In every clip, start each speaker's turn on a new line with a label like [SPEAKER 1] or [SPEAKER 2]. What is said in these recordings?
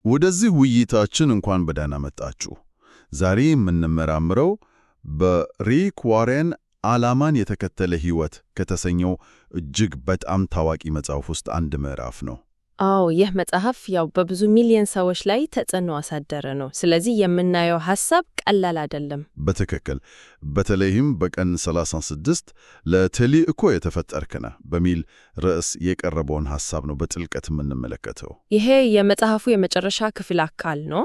[SPEAKER 1] ወደዚህ ውይይታችን እንኳን በደህና መጣችሁ። ዛሬ የምንመራምረው በሪክ ዋሬን ዓላማን የተከተለ ሕይወት ከተሰኘው እጅግ በጣም ታዋቂ መጽሐፍ ውስጥ አንድ ምዕራፍ ነው።
[SPEAKER 2] አዎ፣ ይህ መጽሐፍ በብዙ ሚሊዮን ሰዎች ላይ ተጽዕኖ አሳደረ ነው። ስለዚህ የምናየው ሐሳብ ቀላል አይደለም።
[SPEAKER 1] በትክክል። በተለይም በቀን 36 ለተልእኮ የተፈጠርክ ነህ በሚል ርዕስ የቀረበውን ሐሳብ ነው በጥልቀት የምንመለከተው።
[SPEAKER 2] ይሄ የመጽሐፉ የመጨረሻ ክፍል አካል ነው።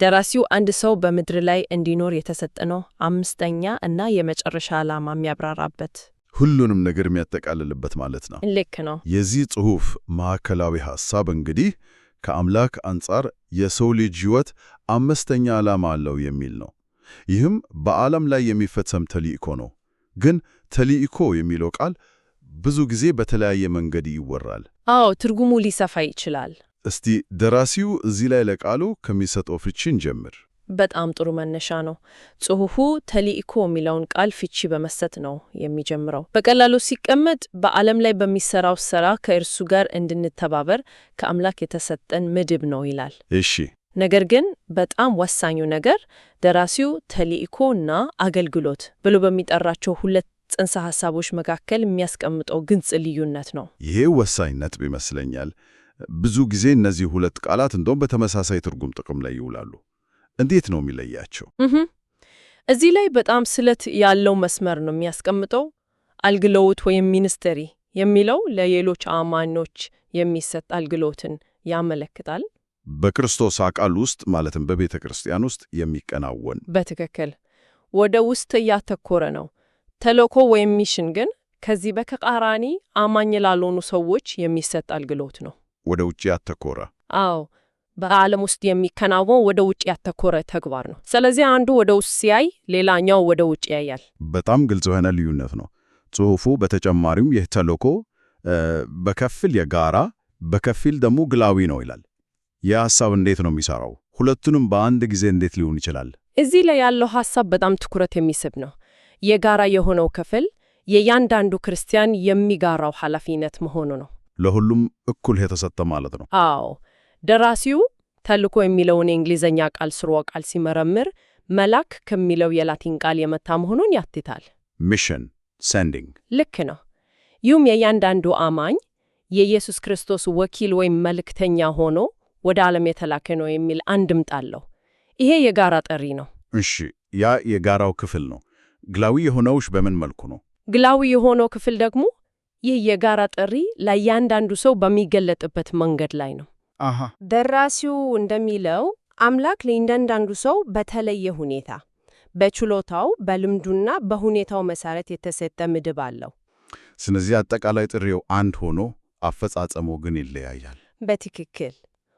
[SPEAKER 2] ደራሲው አንድ ሰው በምድር ላይ እንዲኖር የተሰጠ ነው አምስተኛ እና የመጨረሻ ዓላማ የሚያብራራበት፣
[SPEAKER 1] ሁሉንም ነገር የሚያጠቃልልበት ማለት ነው።
[SPEAKER 2] ልክ ነው።
[SPEAKER 1] የዚህ ጽሑፍ ማዕከላዊ ሐሳብ እንግዲህ ከአምላክ አንጻር የሰው ልጅ ሕይወት አምስተኛ ዓላማ አለው የሚል ነው። ይህም በዓለም ላይ የሚፈጸም ተልእኮ ነው። ግን ተልእኮ የሚለው ቃል ብዙ ጊዜ በተለያየ መንገድ ይወራል።
[SPEAKER 2] አዎ፣ ትርጉሙ ሊሰፋ ይችላል።
[SPEAKER 1] እስቲ ደራሲው እዚህ ላይ ለቃሉ ከሚሰጠው ፍቺን ጀምር።
[SPEAKER 2] በጣም ጥሩ መነሻ ነው። ጽሑፉ ተልእኮ የሚለውን ቃል ፍቺ በመስጠት ነው የሚጀምረው። በቀላሉ ሲቀመጥ በዓለም ላይ በሚሰራው ሥራ ከእርሱ ጋር እንድንተባበር ከአምላክ የተሰጠን ምድብ ነው ይላል።
[SPEAKER 1] እሺ።
[SPEAKER 2] ነገር ግን በጣም ወሳኙ ነገር ደራሲው ተልእኮ እና አገልግሎት ብሎ በሚጠራቸው ሁለት ጽንሰ ሐሳቦች መካከል የሚያስቀምጠው ግልጽ ልዩነት ነው።
[SPEAKER 1] ይሄ ወሳኝ ነጥብ ይመስለኛል። ብዙ ጊዜ እነዚህ ሁለት ቃላት እንደውም በተመሳሳይ ትርጉም ጥቅም ላይ ይውላሉ። እንዴት ነው የሚለያቸው?
[SPEAKER 2] እዚህ ላይ በጣም ስለት ያለው መስመር ነው የሚያስቀምጠው። አገልግሎት ወይም ሚኒስትሪ የሚለው ለሌሎች አማኞች የሚሰጥ አገልግሎትን ያመለክታል።
[SPEAKER 1] በክርስቶስ አካል ውስጥ ማለትም በቤተ ክርስቲያን ውስጥ የሚከናወን።
[SPEAKER 2] በትክክል ወደ ውስጥ እያተኮረ ነው። ተልእኮ ወይም ሚሽን ግን ከዚህ በተቃራኒ አማኝ ላልሆኑ ሰዎች የሚሰጥ አገልግሎት ነው።
[SPEAKER 1] ወደ ውጭ ያተኮረ።
[SPEAKER 2] አዎ፣ በዓለም ውስጥ የሚከናወን ወደ ውጭ ያተኮረ ተግባር ነው። ስለዚህ አንዱ ወደ ውስጥ ሲያይ፣ ሌላኛው ወደ ውጭ ያያል። በጣም
[SPEAKER 1] ግልጽ የሆነ ልዩነት ነው። ጽሑፉ በተጨማሪም ይህ ተልእኮ በከፊል የጋራ በከፊል ደግሞ ግላዊ ነው ይላል። ይህ ሐሳብ እንዴት ነው የሚሰራው? ሁለቱንም በአንድ ጊዜ እንዴት ሊሆን ይችላል?
[SPEAKER 2] እዚህ ላይ ያለው ሐሳብ በጣም ትኩረት የሚስብ ነው። የጋራ የሆነው ክፍል የእያንዳንዱ ክርስቲያን የሚጋራው ኃላፊነት መሆኑ ነው።
[SPEAKER 1] ለሁሉም እኩል የተሰጠ ማለት ነው።
[SPEAKER 2] አዎ። ደራሲው ተልእኮ የሚለውን የእንግሊዝኛ ቃል ስርወ ቃል ሲመረምር መላክ ከሚለው የላቲን ቃል የመጣ መሆኑን ያትታል።
[SPEAKER 1] ሚሽን ሴንዲንግ።
[SPEAKER 2] ልክ ነው። ይህም የእያንዳንዱ አማኝ የኢየሱስ ክርስቶስ ወኪል ወይም መልእክተኛ ሆኖ ወደ ዓለም የተላከ ነው የሚል አንድምታ አለው። ይሄ የጋራ ጥሪ ነው።
[SPEAKER 1] እሺ፣ ያ የጋራው ክፍል ነው። ግላዊ የሆነውሽ በምን መልኩ ነው?
[SPEAKER 2] ግላዊ የሆነው ክፍል ደግሞ ይህ የጋራ ጥሪ ለእያንዳንዱ ሰው በሚገለጥበት መንገድ ላይ ነው። ደራሲው እንደሚለው አምላክ ለእያንዳንዱ ሰው በተለየ ሁኔታ በችሎታው፣ በልምዱና በሁኔታው መሰረት የተሰጠ ምድብ አለው።
[SPEAKER 1] ስለዚህ አጠቃላይ ጥሪው አንድ ሆኖ አፈጻጸሙ ግን ይለያያል።
[SPEAKER 2] በትክክል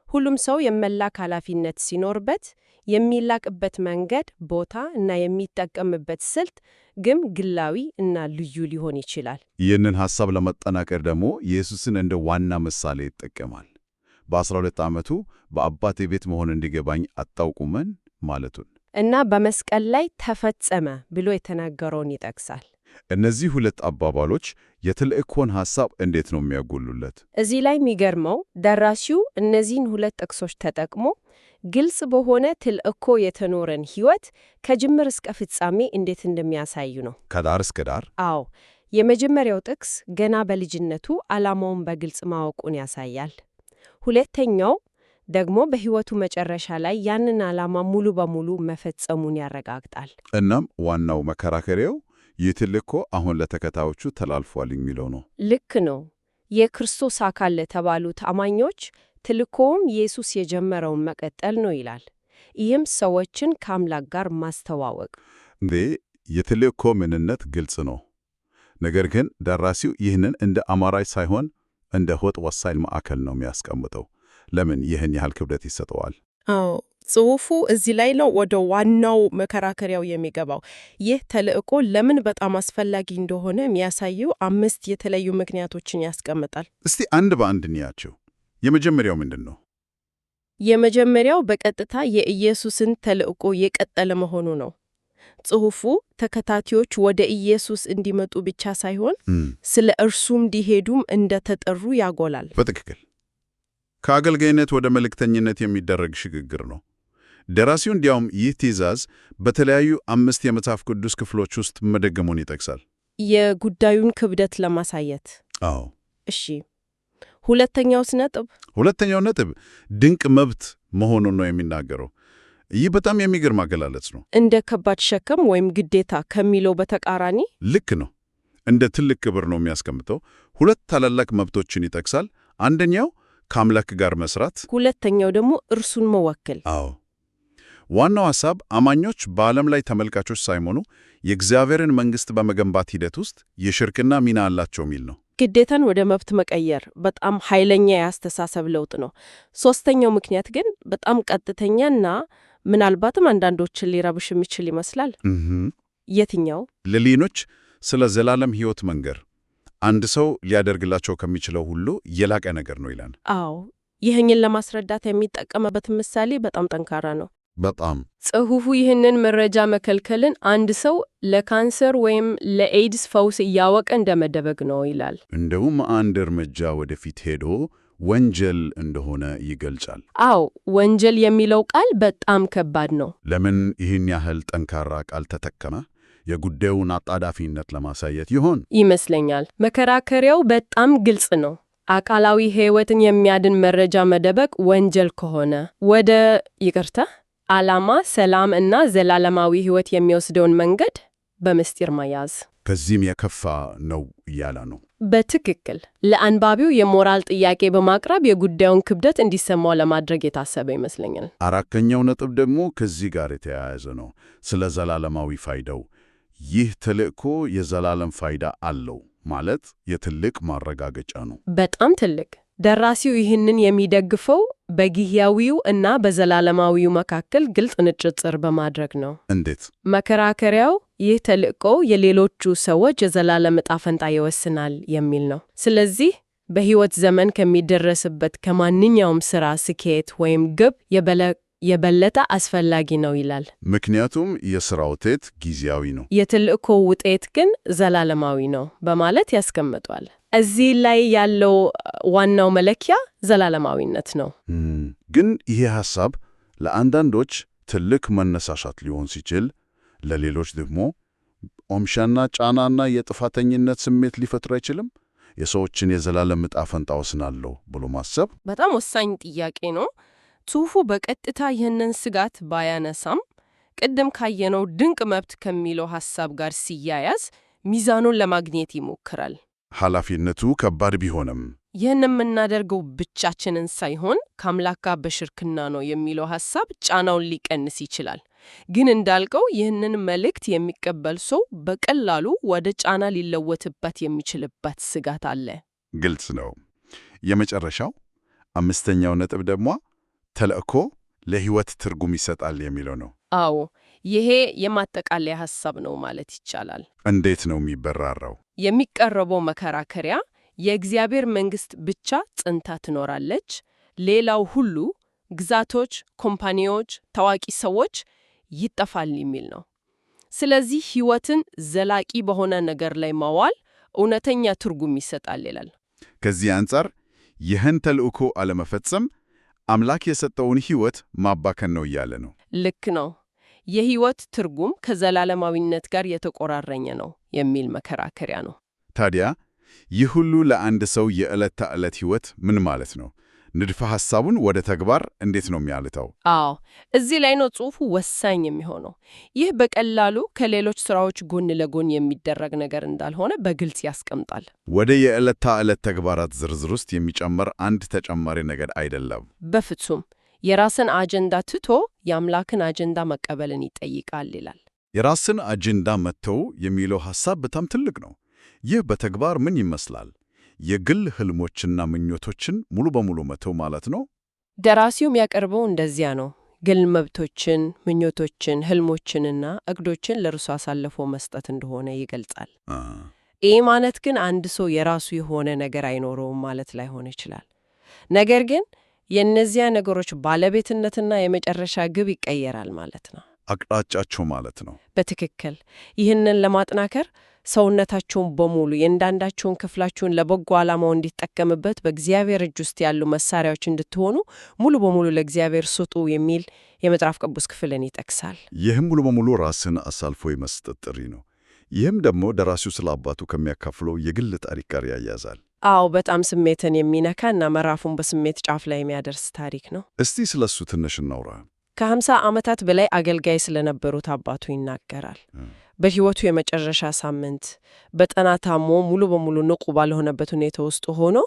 [SPEAKER 2] ሁሉም ሰው የመላክ ኃላፊነት ሲኖርበት የሚላክበት መንገድ፣ ቦታ እና የሚጠቀምበት ስልት ግን ግላዊ እና ልዩ ሊሆን ይችላል።
[SPEAKER 1] ይህንን ሐሳብ ለመጠናከር ደግሞ ኢየሱስን እንደ ዋና ምሳሌ ይጠቀማል። በ12 ዓመቱ በአባቴ ቤት መሆን እንዲገባኝ አታውቁምን ማለቱን
[SPEAKER 2] እና በመስቀል ላይ ተፈጸመ ብሎ የተናገረውን ይጠቅሳል።
[SPEAKER 1] እነዚህ ሁለት አባባሎች የተልእኮን ሐሳብ እንዴት ነው የሚያጎሉለት?
[SPEAKER 2] እዚህ ላይ የሚገርመው ደራሲው እነዚህን ሁለት ጥቅሶች ተጠቅሞ ግልጽ በሆነ ተልእኮ የተኖረን ሕይወት ከጅምር እስከ ፍጻሜ እንዴት እንደሚያሳዩ ነው።
[SPEAKER 1] ከዳር እስከ ዳር?
[SPEAKER 2] አዎ። የመጀመሪያው ጥቅስ ገና በልጅነቱ ዓላማውን በግልጽ ማወቁን ያሳያል። ሁለተኛው ደግሞ በሕይወቱ መጨረሻ ላይ ያንን ዓላማ ሙሉ በሙሉ መፈጸሙን ያረጋግጣል።
[SPEAKER 1] እናም ዋናው መከራከሪያው ይህ ተልእኮ አሁን ለተከታዮቹ ተላልፏል የሚለው ነው።
[SPEAKER 2] ልክ ነው። የክርስቶስ አካል ለተባሉት አማኞች ተልእኮውም ኢየሱስ የጀመረውን መቀጠል ነው ይላል። ይህም ሰዎችን ከአምላክ ጋር ማስተዋወቅ።
[SPEAKER 1] የተልእኮ ምንነት ግልጽ ነው። ነገር ግን ደራሲው ይህንን እንደ አማራጭ ሳይሆን እንደ ሕይወት ወሳኝ ማዕከል ነው የሚያስቀምጠው። ለምን ይህን ያህል ክብደት ይሰጠዋል?
[SPEAKER 3] አዎ፣ ጽሑፉ እዚህ ላይ ነው ወደ ዋናው መከራከሪያው የሚገባው። ይህ ተልእኮ ለምን በጣም አስፈላጊ እንደሆነ የሚያሳዩ 5 የተለዩ ምክንያቶችን ያስቀምጣል።
[SPEAKER 1] እስቲ አንድ በአንድ እንያቸው። የመጀመሪያው ምንድን ነው?
[SPEAKER 2] የመጀመሪያው በቀጥታ የኢየሱስን ተልእኮ የቀጠለ መሆኑ ነው። ጽሑፉ ተከታዮች ወደ ኢየሱስ እንዲመጡ ብቻ ሳይሆን ስለ እርሱም እንዲሄዱም እንደተጠሩ ያጎላል።
[SPEAKER 1] በትክክል ከአገልጋይነት ወደ መልእክተኝነት የሚደረግ ሽግግር ነው። ደራሲው እንዲያውም ይህ ትእዛዝ በተለያዩ 5 የመጽሐፍ ቅዱስ ክፍሎች ውስጥ መደገሙን ይጠቅሳል።
[SPEAKER 3] የጉዳዩን ክብደት ለማሳየት።
[SPEAKER 1] አዎ።
[SPEAKER 3] እሺ፣ ሁለተኛውስ ነጥብ?
[SPEAKER 1] ሁለተኛው ነጥብ ድንቅ መብት መሆኑን ነው የሚናገረው። ይህ በጣም የሚገርም አገላለጽ ነው።
[SPEAKER 3] እንደ ከባድ ሸክም ወይም ግዴታ ከሚለው በተቃራኒ።
[SPEAKER 1] ልክ ነው። እንደ ትልቅ ክብር ነው የሚያስቀምጠው። 2 ታላላቅ መብቶችን ይጠቅሳል። አንደኛው ከአምላክ ጋር መስራት፣
[SPEAKER 3] ሁለተኛው ደግሞ እርሱን መወከል።
[SPEAKER 1] አዎ። ዋናው ሐሳብ አማኞች በዓለም ላይ ተመልካቾች ሳይሆኑ የእግዚአብሔርን መንግሥት በመገንባት ሂደት ውስጥ የሽርክና ሚና አላቸው የሚል ነው።
[SPEAKER 3] ግዴታን ወደ መብት መቀየር በጣም ኃይለኛ የአስተሳሰብ ለውጥ ነው። ሦስተኛው ምክንያት ግን በጣም ቀጥተኛና ምናልባትም አንዳንዶችን ሊረብሽ የሚችል ይመስላል። የትኛው?
[SPEAKER 1] ለሌሎች ስለ ዘላለም ሕይወት መንገር አንድ ሰው ሊያደርግላቸው ከሚችለው ሁሉ የላቀ ነገር ነው ይላል።
[SPEAKER 3] አዎ፣ ይህንን ለማስረዳት የሚጠቀምበት ምሳሌ በጣም ጠንካራ ነው።
[SPEAKER 1] በጣም
[SPEAKER 2] ጽሑፉ ይህንን መረጃ መከልከልን አንድ ሰው ለካንሰር ወይም ለኤድስ ፈውስ እያወቀ እንደመደበግ ነው ይላል።
[SPEAKER 1] እንደውም አንድ እርምጃ ወደፊት ሄዶ ወንጀል እንደሆነ ይገልጻል።
[SPEAKER 2] አዎ፣ ወንጀል የሚለው ቃል በጣም ከባድ ነው።
[SPEAKER 1] ለምን ይህን ያህል ጠንካራ ቃል ተጠቀመ? የጉዳዩን አጣዳፊነት ለማሳየት ይሆን?
[SPEAKER 2] ይመስለኛል። መከራከሪያው በጣም ግልጽ ነው። አካላዊ ሕይወትን የሚያድን መረጃ መደበቅ ወንጀል ከሆነ ወደ ዓላማ፣ ሰላም እና ዘላለማዊ ሕይወት የሚወስደውን መንገድ በምስጢር መያዝ
[SPEAKER 1] ከዚህም የከፋ ነው እያለ ነው።
[SPEAKER 2] በትክክል ለአንባቢው የሞራል ጥያቄ በማቅረብ የጉዳዩን ክብደት እንዲሰማው ለማድረግ የታሰበ ይመስለኛል።
[SPEAKER 1] አራተኛው ነጥብ ደግሞ ከዚህ ጋር የተያያዘ ነው፣ ስለ ዘላለማዊ ፋይዳው። ይህ ተልእኮ የዘላለም ፋይዳ አለው ማለት የትልቅ ማረጋገጫ ነው።
[SPEAKER 2] በጣም ትልቅ። ደራሲው ይህንን የሚደግፈው በጊዜያዊው እና በዘላለማዊው መካከል ግልጽ ንጽጽር በማድረግ ነው።
[SPEAKER 1] እንዴት?
[SPEAKER 2] መከራከሪያው ይህ ተልእኮ የሌሎቹ ሰዎች የዘላለም ዕጣ ፈንታ ይወስናል የሚል ነው። ስለዚህ በሕይወት ዘመን ከሚደረስበት ከማንኛውም ሥራ፣ ስኬት ወይም ግብ የበለጠ አስፈላጊ ነው ይላል።
[SPEAKER 1] ምክንያቱም የሥራ ውጤት ጊዜያዊ ነው፣
[SPEAKER 2] የተልእኮ ውጤት ግን ዘላለማዊ ነው በማለት ያስቀምጧል። እዚህ ላይ ያለው ዋናው መለኪያ ዘላለማዊነት ነው።
[SPEAKER 1] ግን ይሄ ሐሳብ ለአንዳንዶች ትልቅ መነሳሳት ሊሆን ሲችል፣ ለሌሎች ደግሞ ኦምሻና ጫናና የጥፋተኝነት ስሜት ሊፈጥር አይችልም? የሰዎችን የዘላለም ዕጣ ፈንታ ወስናለሁ ብሎ ማሰብ
[SPEAKER 2] በጣም ወሳኝ ጥያቄ ነው። ጽሑፉ በቀጥታ ይህንን ስጋት ባያነሳም ቅድም ካየነው ድንቅ መብት ከሚለው ሐሳብ ጋር ሲያያዝ ሚዛኑን ለማግኘት ይሞክራል።
[SPEAKER 1] ኃላፊነቱ ከባድ ቢሆንም
[SPEAKER 2] ይህን የምናደርገው ብቻችንን ሳይሆን ከአምላክ ጋር በሽርክና ነው የሚለው ሐሳብ ጫናውን ሊቀንስ ይችላል። ግን እንዳልከው ይህንን መልእክት የሚቀበል ሰው በቀላሉ ወደ ጫና ሊለወጥበት የሚችልበት ስጋት አለ።
[SPEAKER 1] ግልጽ ነው። የመጨረሻው 5ኛው ነጥብ ደግሞ ተልእኮ ለሕይወት ትርጉም ይሰጣል የሚለው ነው።
[SPEAKER 2] አዎ፣ ይሄ የማጠቃለያ ሐሳብ ነው ማለት ይቻላል።
[SPEAKER 1] እንዴት ነው የሚበራራው?
[SPEAKER 2] የሚቀርበው መከራከሪያ የእግዚአብሔር መንግሥት ብቻ ጸንታ ትኖራለች፣ ሌላው ሁሉ ግዛቶች፣ ኮምፓኒዎች፣ ታዋቂ ሰዎች ይጠፋል የሚል ነው። ስለዚህ ሕይወትን ዘላቂ በሆነ ነገር ላይ ማዋል እውነተኛ ትርጉም ይሰጣል ይላል።
[SPEAKER 1] ከዚህ አንጻር ይህን ተልእኮ አለመፈጸም አምላክ የሰጠውን ሕይወት ማባከን ነው እያለ ነው።
[SPEAKER 2] ልክ ነው። የሕይወት ትርጉም ከዘላለማዊነት ጋር የተቆራረኘ ነው የሚል መከራከሪያ ነው።
[SPEAKER 1] ታዲያ ይህ ሁሉ ለአንድ ሰው የዕለት ተዕለት ሕይወት ምን ማለት ነው? ንድፈ ሐሳቡን ወደ ተግባር እንዴት ነው የሚያልተው?
[SPEAKER 2] አዎ፣ እዚህ ላይ ነው ጽሑፉ ወሳኝ የሚሆነው። ይህ በቀላሉ ከሌሎች ሥራዎች ጎን ለጎን የሚደረግ ነገር እንዳልሆነ በግልጽ ያስቀምጣል።
[SPEAKER 1] ወደ የዕለት ተዕለት ተግባራት ዝርዝር ውስጥ የሚጨመር አንድ ተጨማሪ ነገር አይደለም።
[SPEAKER 2] በፍጹም። የራስን አጀንዳ ትቶ የአምላክን አጀንዳ መቀበልን ይጠይቃል ይላል።
[SPEAKER 1] የራስን አጀንዳ መተው የሚለው ሐሳብ በጣም ትልቅ ነው። ይህ በተግባር ምን ይመስላል? የግል ህልሞችና ምኞቶችን ሙሉ በሙሉ መተው ማለት ነው?
[SPEAKER 2] ደራሲው የሚያቀርበው እንደዚያ ነው። ግል መብቶችን፣ ምኞቶችን፣ ህልሞችንና እቅዶችን ለእርሱ አሳልፎ መስጠት እንደሆነ ይገልጻል። ይህ ማለት ግን አንድ ሰው የራሱ የሆነ ነገር አይኖረውም ማለት ላይሆን ይችላል። ነገር ግን የእነዚያ ነገሮች ባለቤትነትና የመጨረሻ ግብ ይቀየራል ማለት ነው።
[SPEAKER 1] አቅጣጫቸው ማለት ነው።
[SPEAKER 2] በትክክል። ይህንን ለማጠናከር ሰውነታቸውን በሙሉ የእያንዳንዳቸውን ክፍላቸውን ለበጎ ዓላማው እንዲጠቀምበት በእግዚአብሔር እጅ ውስጥ ያሉ መሳሪያዎች እንድትሆኑ ሙሉ በሙሉ ለእግዚአብሔር ስጡ የሚል የመጽሐፍ ቅዱስ ክፍልን ይጠቅሳል።
[SPEAKER 1] ይህም ሙሉ በሙሉ ራስን አሳልፎ የመስጠት ጥሪ ነው። ይህም ደግሞ ደራሲው ስለ አባቱ ከሚያካፍለው የግል ታሪክ ጋር ያያዛል።
[SPEAKER 2] አዎ፣ በጣም ስሜትን የሚነካ እና ምዕራፉን በስሜት ጫፍ ላይ የሚያደርስ ታሪክ ነው።
[SPEAKER 1] እስቲ ስለሱ ትንሽ እናውራ።
[SPEAKER 2] ከ50 ዓመታት በላይ አገልጋይ ስለነበሩት አባቱ ይናገራል። በሕይወቱ የመጨረሻ ሳምንት በጠና ታሞ ሙሉ በሙሉ ንቁ ባልሆነበት ሁኔታ ውስጥ ሆኖ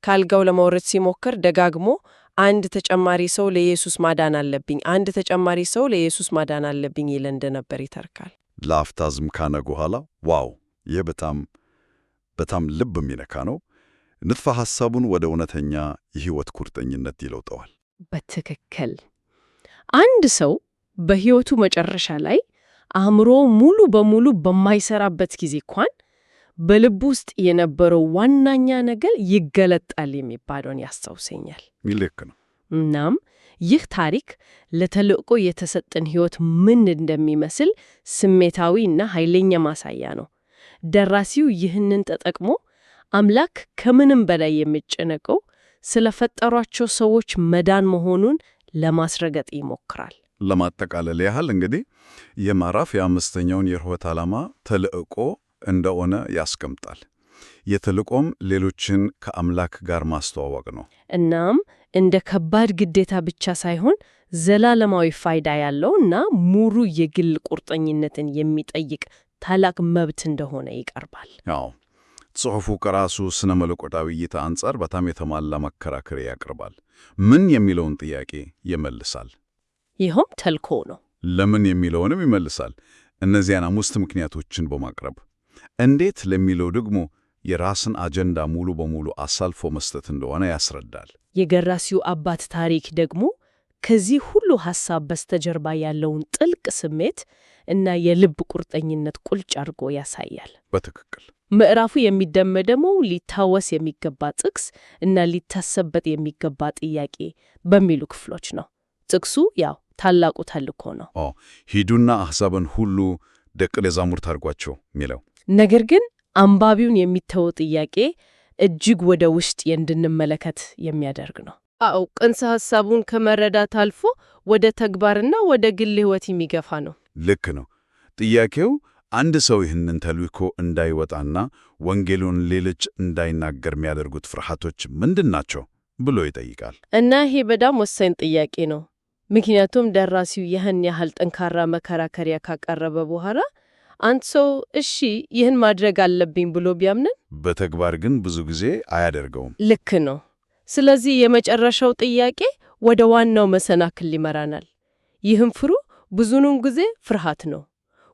[SPEAKER 2] ከአልጋው ለመውረድ ሲሞክር ደጋግሞ አንድ ተጨማሪ ሰው ለኢየሱስ ማዳን አለብኝ፣ አንድ ተጨማሪ ሰው ለኢየሱስ ማዳን አለብኝ ይል እንደነበር ይተርካል።
[SPEAKER 1] ለአፍታ ዝም ካለ በኋላ ዋው! ይህ በጣም ልብ የሚነካ ነው። ንድፈ ሐሳቡን ወደ እውነተኛ የሕይወት ቁርጠኝነት ይለውጠዋል።
[SPEAKER 2] በትክክል አንድ ሰው በሕይወቱ መጨረሻ ላይ አእምሮ ሙሉ በሙሉ በማይሰራበት ጊዜ እንኳን በልብ ውስጥ የነበረው ዋናኛ ነገር ይገለጣል የሚባለውን ያስታውሰኛል።
[SPEAKER 1] ልክ ነው።
[SPEAKER 2] እናም ይህ ታሪክ ለተልእኮ የተሰጠን ሕይወት ምን እንደሚመስል ስሜታዊ እና ኃይለኛ ማሳያ ነው። ደራሲው ይህንን ተጠቅሞ አምላክ ከምንም በላይ የሚጨነቀው ስለፈጠሯቸው ሰዎች መዳን መሆኑን ለማስረገጥ ይሞክራል።
[SPEAKER 1] ለማጠቃለል ያህል እንግዲህ የምዕራፍ የአምስተኛውን የሕይወት ዓላማ ተልእኮ እንደሆነ ያስቀምጣል። የተልእኮም ሌሎችን ከአምላክ ጋር ማስተዋወቅ ነው።
[SPEAKER 2] እናም እንደ ከባድ ግዴታ ብቻ ሳይሆን ዘላለማዊ ፋይዳ ያለው እና ሙሉ የግል ቁርጠኝነትን የሚጠይቅ ታላቅ መብት እንደሆነ ይቀርባል።
[SPEAKER 1] አዎ፣ ጽሑፉ ከራሱ ስነ መለኮታዊ እይታ አንጻር በጣም የተሟላ መከራከሪያ ያቀርባል። ምን የሚለውን ጥያቄ ይመልሳል።
[SPEAKER 2] ይኸውም ተልእኮ ነው።
[SPEAKER 1] ለምን የሚለውንም ይመልሳል፣ እነዚያን 5 ምክንያቶችን በማቅረብ። እንዴት ለሚለው ደግሞ የራስን አጀንዳ ሙሉ በሙሉ አሳልፎ መስጠት እንደሆነ ያስረዳል።
[SPEAKER 2] የደራሲው አባት ታሪክ ደግሞ ከዚህ ሁሉ ሐሳብ በስተጀርባ ያለውን ጥልቅ ስሜት እና የልብ ቁርጠኝነት ቁልጭ አድርጎ ያሳያል።
[SPEAKER 1] በትክክል
[SPEAKER 2] ምዕራፉ የሚደመደመው ሊታወስ የሚገባ ጥቅስ እና ሊታሰበት የሚገባ ጥያቄ በሚሉ ክፍሎች ነው። ጥቅሱ ያው ታላቁ ተልእኮ ነው።
[SPEAKER 1] ሂዱና አሕዛብን ሁሉ ደቀ መዛሙርት አድርጓቸው የሚለው
[SPEAKER 2] ነገር ግን አንባቢውን የሚተወው ጥያቄ እጅግ ወደ ውስጥ እንድንመለከት የሚያደርግ ነው። አዎ፣ ጽንሰ ሐሳቡን ከመረዳት አልፎ ወደ ተግባርና ወደ ግል ሕይወት የሚገፋ ነው።
[SPEAKER 1] ልክ ነው። ጥያቄው አንድ ሰው ይህንን ተልእኮ እንዳይወጣና ወንጌሉን ሌሎች እንዳይናገር የሚያደርጉት ፍርሃቶች ምንድን ናቸው ብሎ ይጠይቃል።
[SPEAKER 2] እና ይሄ በጣም ወሳኝ ጥያቄ ነው። ምክንያቱም ደራሲው ይህን ያህል ጠንካራ መከራከሪያ ካቀረበ በኋላ አንድ ሰው እሺ ይህን ማድረግ አለብኝ ብሎ ቢያምንን
[SPEAKER 1] በተግባር ግን ብዙ ጊዜ አያደርገውም።
[SPEAKER 2] ልክ ነው። ስለዚህ የመጨረሻው ጥያቄ ወደ ዋናው መሰናክል ይመራናል። ይህም ብዙውን ጊዜ ፍርሃት ነው።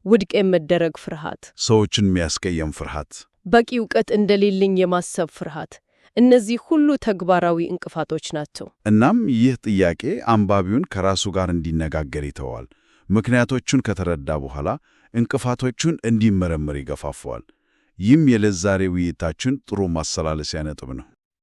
[SPEAKER 2] ውድቅ የመደረግ ፍርሃት፣
[SPEAKER 1] ሰዎችን የሚያስቀየም ፍርሃት፣
[SPEAKER 2] በቂ እውቀት እንደሌለኝ የማሰብ ፍርሃት፣ እነዚህ ሁሉ ተግባራዊ እንቅፋቶች ናቸው።
[SPEAKER 1] እናም ይህ ጥያቄ አንባቢውን ከራሱ ጋር እንዲነጋገር ይተዋል። ምክንያቶቹን ከተረዳ በኋላ እንቅፋቶቹን እንዲመረምር ይገፋፈዋል። ይህም የዛሬ ውይይታችን ጥሩ ማሰላለሲያ ነጥብ ነው።